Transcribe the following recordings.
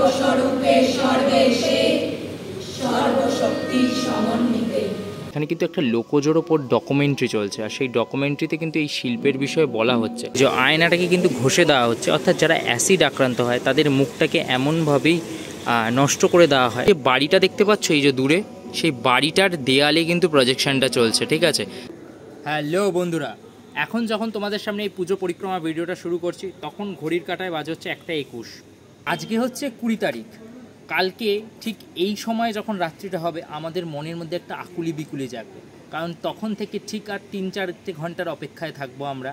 সর্বস্বরূপে সর্বেশে সর্বশক্তি সমন্বিতে। এখানে কিন্তু একটা লোকজোর ওপর ডকুমেন্টারি চলছে, আর সেই ডকুমেন্টারিতে কিন্তু এই শিল্পের বিষয়ে বলা হচ্ছে যে আয়নাটাকে কিন্তু ঘষে দেওয়া হচ্ছে, অর্থাৎ যারা অ্যাসিড আক্রান্ত হয় তাদের মুখটাকে এমনভাবেই নষ্ট করে দেওয়া হয়। যে বাড়িটা দেখতে পাচ্ছ এই যে দূরে, সেই বাড়িটার দেয়ালে কিন্তু প্রজেকশনটা চলছে, ঠিক আছে। হ্যালো বন্ধুরা, এখন যখন তোমাদের সামনে এই পুজো পরিক্রমা ভিডিওটা শুরু করছি তখন ঘড়ির কাঁটায় বাজে হচ্ছে 1টা 21। আজকে হচ্ছে 20 তারিখ। কালকে ঠিক এই সময় যখন রাত্রিটা হবে আমাদের মনের মধ্যে একটা আকুলি বিকুলি জাগবে, কারণ তখন থেকে ঠিক আর 3-4 ঘন্টার অপেক্ষায় থাকবো আমরা।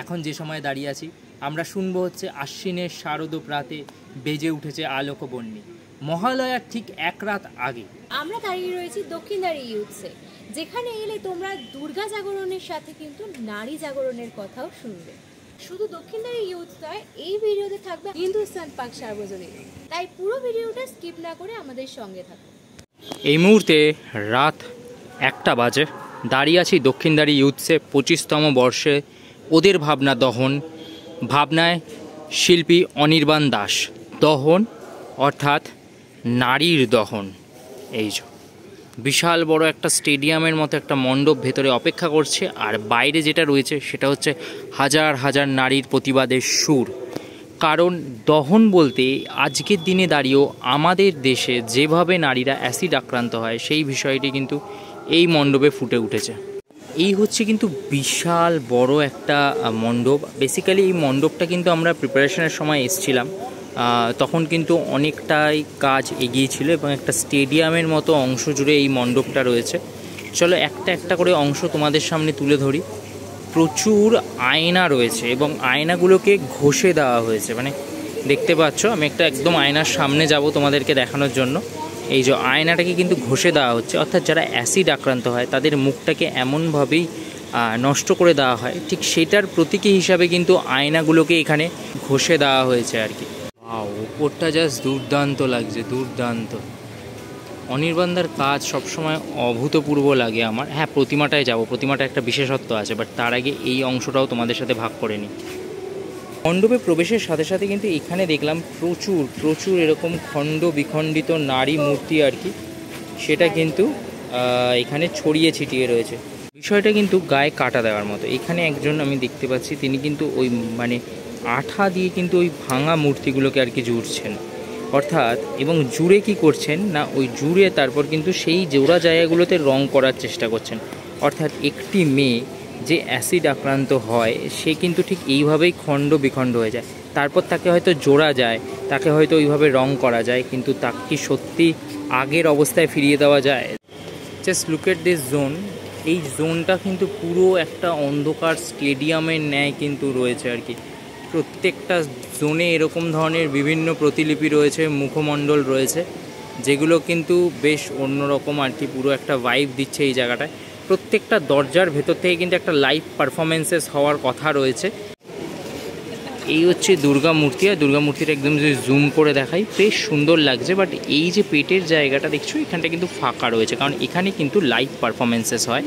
এখন যে সময় দাঁড়িয়ে আছি আমরা শুনবো হচ্ছে আশ্বিনের শারদ প্রাতে বেজে উঠেছে আলোকবর্ণী। মহালয়ার ঠিক 1 রাত আগে আমরা দাঁড়িয়ে রয়েছি দক্ষিণদারি ইউথসে, যেখানে এলে তোমরা দুর্গা জাগরণের সাথে কিন্তু নারী জাগরণের কথাও শুনবে। শুধু দক্ষিণদারি ইউথ নয়, এই ভিডিওতে থাকবে হিন্দুস্তান পার্ক সার্বজনীন, তাই পুরো ভিডিওটা স্কিপ না করে আমাদের সঙ্গে থাকো। এই মুহূর্তে রাত 1টা বাজে, দাঁড়িয়ে আছি দক্ষিণদারি ইউথসে 25তম বর্ষে ওদের ভাবনা দহন। ভাবনায় শিল্পী অনির্বাণ দাস, দহন অর্থাৎ নারীর দহন। এই যে বিশাল বড় একটা স্টেডিয়ামের মতো একটা মণ্ডপ ভেতরে অপেক্ষা করছে, আর বাইরে যেটা রয়েছে সেটা হচ্ছে হাজার হাজার নারীর প্রতিবাদের সুর। কারণ দহন বলতে আজকের দিনে দাঁড়িয়েও আমাদের দেশে যেভাবে নারীরা অ্যাসিড আক্রান্ত হয় সেই বিষয়টি কিন্তু এই মণ্ডপে ফুটে উঠেছে। এই হচ্ছে কিন্তু বিশাল বড় একটা মণ্ডপ। বেসিক্যালি এই মণ্ডপটা কিন্তু আমরা প্রিপারেশনের সময় এসেছিলাম, তখন কিন্তু অনেকটাই কাজ এগিয়েছিল এবং একটা স্টেডিয়ামের মতো অংশ জুড়ে এই মণ্ডপটা রয়েছে। চলো একটা একটা করে অংশ তোমাদের সামনে তুলে ধরি। প্রচুর আয়না রয়েছে এবং আয়নাগুলোকে ঘষে দেওয়া হয়েছে, মানে দেখতে পাচ্ছ। আমি একটা একদম আয়নার সামনে যাব তোমাদেরকে দেখানোর জন্য। এই যে আয়নাটাকে কিন্তু ঘষে দেওয়া হচ্ছে, অর্থাৎ যারা অ্যাসিড আক্রান্ত হয় তাদের মুখটাকে এমনভাবেই নষ্ট করে দেওয়া হয়, ঠিক সেটার প্রতীকী হিসাবে কিন্তু আয়নাগুলোকে এখানে ঘষে দেওয়া হয়েছে আর কি। উপরটা জাস্ট দুর্দান্ত লাগছে, দুর্দান্ত। অনির্বাণদার কাজ সবসময় অভূতপূর্ব লাগে আমার। হ্যাঁ, প্রতিমাটায় যাব, প্রতিমাটা একটা বিশেষত্ব আছে, বাট তার আগে এই অংশটাও তোমাদের সাথে ভাগ করে নিই। মণ্ডপে প্রবেশের সাথে সাথে কিন্তু এখানে দেখলাম প্রচুর প্রচুর এরকম খণ্ড বিখণ্ডিত নারী মূর্তি আর কি, সেটা কিন্তু এখানে ছড়িয়ে ছিটিয়ে রয়েছে। বিষয়টা কিন্তু গায়ে কাটা দেওয়ার মতো। এখানে একজন আমি দেখতে পাচ্ছি, তিনি কিন্তু ওই মানে আঠা দিয়ে কিন্তু ওই ভাঙা মূর্তিগুলোকে আর কি জুড়ছেন, অর্থাৎ এবং জুড়ে কি করছেন না, ওই জুড়ে তারপর কিন্তু সেই জোড়া জায়গাগুলোতে রং করার চেষ্টা করছেন। অর্থাৎ একটি মেয়ে যে অ্যাসিড আক্রান্ত হয় সে কিন্তু ঠিক এইভাবেই খণ্ড বিখণ্ড হয়ে যায়, তারপর তাকে হয়তো জোড়া যায়, তাকে হয়তো ওইভাবে রং করা যায়, কিন্তু তাকে কি সত্যি আগের অবস্থায় ফিরিয়ে দেওয়া যায়? Just look at this zone. এই জোনটা কিন্তু পুরো একটা অন্ধকার স্টেডিয়ামের ন্যায় কিন্তু রয়েছে আর কি। প্রত্যেকটা জোনে এরকম ধরনের বিভিন্ন প্রতিলিপি রয়েছে, মুখমণ্ডল রয়েছে, যেগুলো কিন্তু বেশ অন্যরকম আর কি, পুরো একটা ভাইব দিচ্ছে এই জায়গাটায়। প্রত্যেকটা দরজার ভেতর থেকে কিন্তু একটা লাইভ পারফরমেন্সেস হওয়ার কথা রয়েছে। এই হচ্ছে দুর্গা মূর্তি, আর দুর্গা মূর্তিটা একদম যদি জুম করে দেখাই বেশ সুন্দর লাগছে। বাট এই যে পেটের জায়গাটা দেখছো এখানটা কিন্তু ফাঁকা রয়েছে, কারণ এখানে কিন্তু লাইভ পারফরমেন্সেস হয়।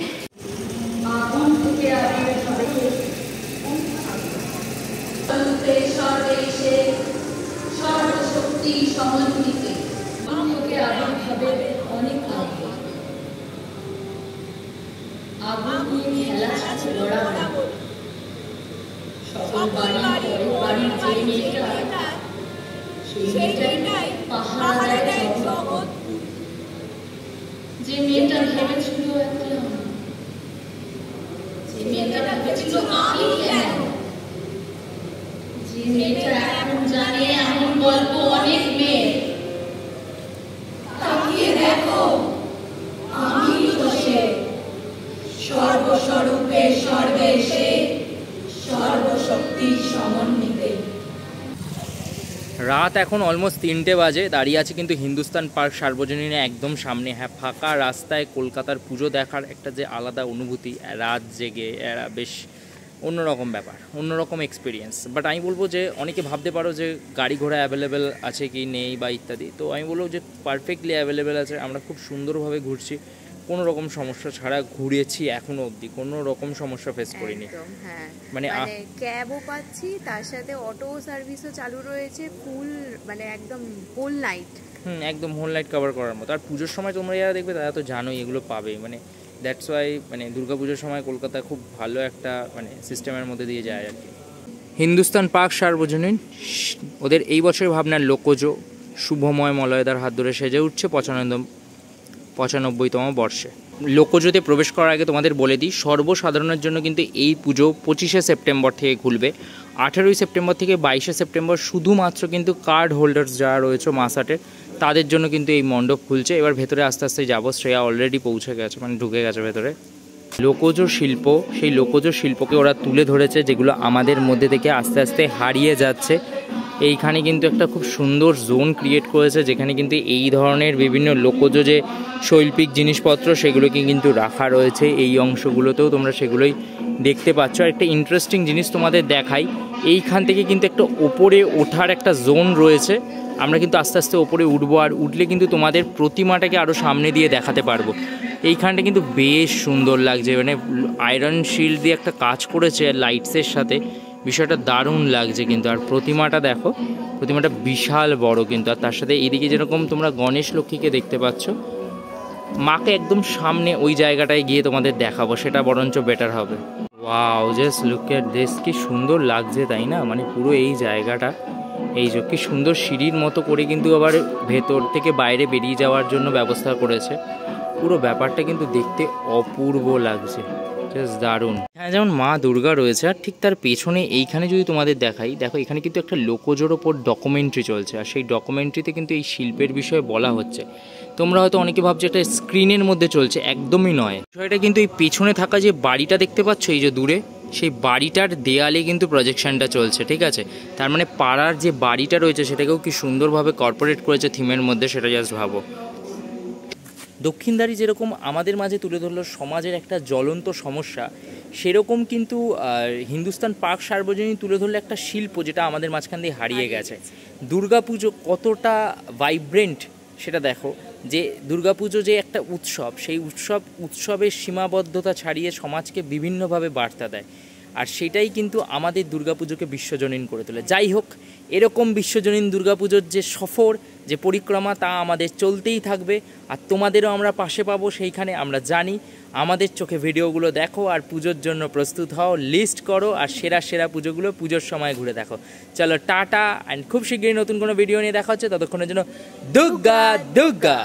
যে মেয়েটা ভেবেছিল যে মেয়েটা ভেবেছিল আমি কেন, যে মেয়েটা এখন জানে এমন গল্প অনেক মেয়ে। তাকিয়ে দেখো, আমি তো সে সর্বস্বরূপে সর্বেশে সর্বশক্তি সমন্বিতে। রাত এখন অলমোস্ট 3টে বাজে, দাঁড়িয়ে আছে কিন্তু হিন্দুস্তান পার্ক সার্বজনীনে একদম সামনে। হ্যাঁ, ফাঁকা রাস্তায় কলকাতার পুজো দেখার একটা যে আলাদা অনুভূতি, রাত জেগে বেশ অন্যরকম ব্যাপার, অন্যরকম এক্সপিরিয়েন্স। বাট আমি বলবো যে অনেকে ভাবতে পারো যে গাড়ি ঘোড়া অ্যাভেলেবেল আছে কি নেই বা ইত্যাদি, তো আমি বলবো যে পারফেক্টলি অ্যাভেলেবেল আছে। আমরা খুব সুন্দরভাবে ঘুরছি, কোনো রকম সমস্যা ছাড়া ঘুরেছি এখনো অবধি, কোনো রকম সমস্যা ফেস করিনি। হ্যাঁ, মানে ক্যাবও পাচ্ছি, তার সাথে অটো সার্ভিসও চালু রয়েছে, ফুল মানে একদম হোল নাইট। একদম হোল নাইট কভার করার মতো। আর পুজোর সময় তোমরা যারা দেখবে তারা তো জানোই এগুলো পাবেই, মানে দ্যাটস ওয়াই মানে দুর্গাপুজোর সময় কলকাতা খুব ভালো একটা মানে সিস্টেমের মধ্যে দিয়ে যায় আর কি। হিন্দুস্তান পার্ক সার্বজনীন ওদের এই বছরের ভাবনার লোকজ শুভময় মলয়দার হাত ধরে সেজে উঠছে 95তম বর্ষে। লোকজোতে প্রবেশ করার আগে তোমাদের বলে দিই, সর্বসাধারণের জন্য কিন্তু এই পুজো 25শে সেপ্টেম্বর থেকে খুলবে। 18ই সেপ্টেম্বর থেকে 22শে সেপ্টেম্বর শুধুমাত্র কিন্তু কার্ড হোল্ডার্স যারা রয়েছে মাসাটের তাদের জন্য কিন্তু এই মণ্ডপ খুলছে। এবার ভেতরে আস্তে আস্তে যাবো, শ্রেয়া অলরেডি পৌঁছে গেছে, মানে ঢুকে গেছে ভেতরে। লোকজ শিল্প, সেই লোকজ শিল্পকে ওরা তুলে ধরেছে যেগুলো আমাদের মধ্যে থেকে আস্তে আস্তে হারিয়ে যাচ্ছে। এইখানে কিন্তু একটা খুব সুন্দর জোন ক্রিয়েট করেছে যেখানে কিন্তু এই ধরনের বিভিন্ন লোকজ যে শৈল্পিক জিনিসপত্র সেগুলোকে কিন্তু রাখা রয়েছে। এই অংশগুলোতেও তোমরা সেগুলোই দেখতে পাচ্ছ। আর একটা ইন্টারেস্টিং জিনিস তোমাদের দেখাই, এইখান থেকে কিন্তু একটা ওপরে ওঠার একটা জোন রয়েছে। আমরা কিন্তু আস্তে আস্তে ওপরে উঠবো, আর উঠলে কিন্তু তোমাদের প্রতিমাটাকে আরও সামনে দিয়ে দেখাতে পারবো। এইখানটা কিন্তু বেশ সুন্দর লাগছে, মানে আয়রন শিল্ড দিয়ে একটা কাজ করেছে আর লাইটসের সাথে, বিষয়টা দারুণ লাগছে কিন্তু। আর প্রতিমাটা দেখো, প্রতিমাটা বিশাল বড় কিন্তু। আর তার সাথে এইদিকে যেরকম তোমরা গণেশ লক্ষ্মীকে দেখতে পাচ্ছ, মাকে একদম সামনে ওই জায়গাটায় গিয়ে তোমাদের দেখাবো, সেটা বরঞ্চ বেটার হবে। Wow, just look at this, কি সুন্দর লাগছে তাই না? মানে পুরো এই জায়গাটা, এই যে কি সুন্দর সিঁড়ির মতো করে কিন্তু আবার ভেতর থেকে বাইরে বেরিয়ে যাওয়ার জন্য ব্যবস্থা করেছে। পুরো ব্যাপারটা কিন্তু দেখতে অপূর্ব লাগছে, জাস্ট দারুণ। হ্যাঁ, যেমন মা দুর্গা রয়েছে, আর ঠিক তার পেছনে এইখানে যদি তোমাদের দেখাই, দেখো এখানে কিন্তু একটা লোকজোর ওপর ডকুমেন্টারি চলছে। আর সেই ডকুমেন্টারিতে কিন্তু এই শিল্পের বিষয়ে বলা হচ্ছে। তোমরা হয়তো অনেকে ভাবছো এটা স্ক্রিনের মধ্যে চলছে, একদমই নয়। বিষয়টা কিন্তু এই পেছনে থাকা যে বাড়িটা দেখতে পাচ্ছ এই যে দূরে, সেই বাড়িটার দেয়ালে কিন্তু প্রজেকশনটা চলছে, ঠিক আছে? তার মানে পাড়ার যে বাড়িটা রয়েছে সেটাকেও কি সুন্দরভাবে কর্পোরেট করেছে থিমের মধ্যে, সেটা জাস্ট ভাবো। দক্ষিণদারি যেরকম আমাদের মাঝে তুলে ধরলো সমাজের একটা জ্বলন্ত সমস্যা, সেরকম কিন্তু হিন্দুস্তান পার্ক সার্বজনীন তুলে ধরলো একটা শিল্প যেটা আমাদের মাঝখান দিয়ে হারিয়ে গেছে। দুর্গাপুজো কতটা ভাইব্রেন্ট সেটা দেখো, যে দুর্গাপুজো যে একটা উৎসব, সেই উৎসবের সীমাবদ্ধতা ছাড়িয়ে সমাজকে বিভিন্নভাবে বার্তা দেয়। আর সেটাই কিন্তু আমাদের দুর্গাপুজোকে বিশ্বজনীন করে তোলে। যাই হোক, এরকম বিশ্বজনীন দুর্গাপুজোর যে সফর, যে পরিক্রমা, তা আমাদের চলতেই থাকবে। আর তোমাদেরও আমরা পাশে পাবো, সেইখানে আমরা জানি। আমাদের চোখে ভিডিওগুলো দেখো আর পুজোর জন্য প্রস্তুত হও, লিস্ট করো, আর সেরা সেরা পুজোগুলো পুজোর সময় ঘুরে দেখো। চলো টাটা, অ্যান্ড খুব শীঘ্রই নতুন কোনো ভিডিও নিয়ে দেখা হচ্ছে। ততক্ষণের জন্য দুর্গা দুর্গা।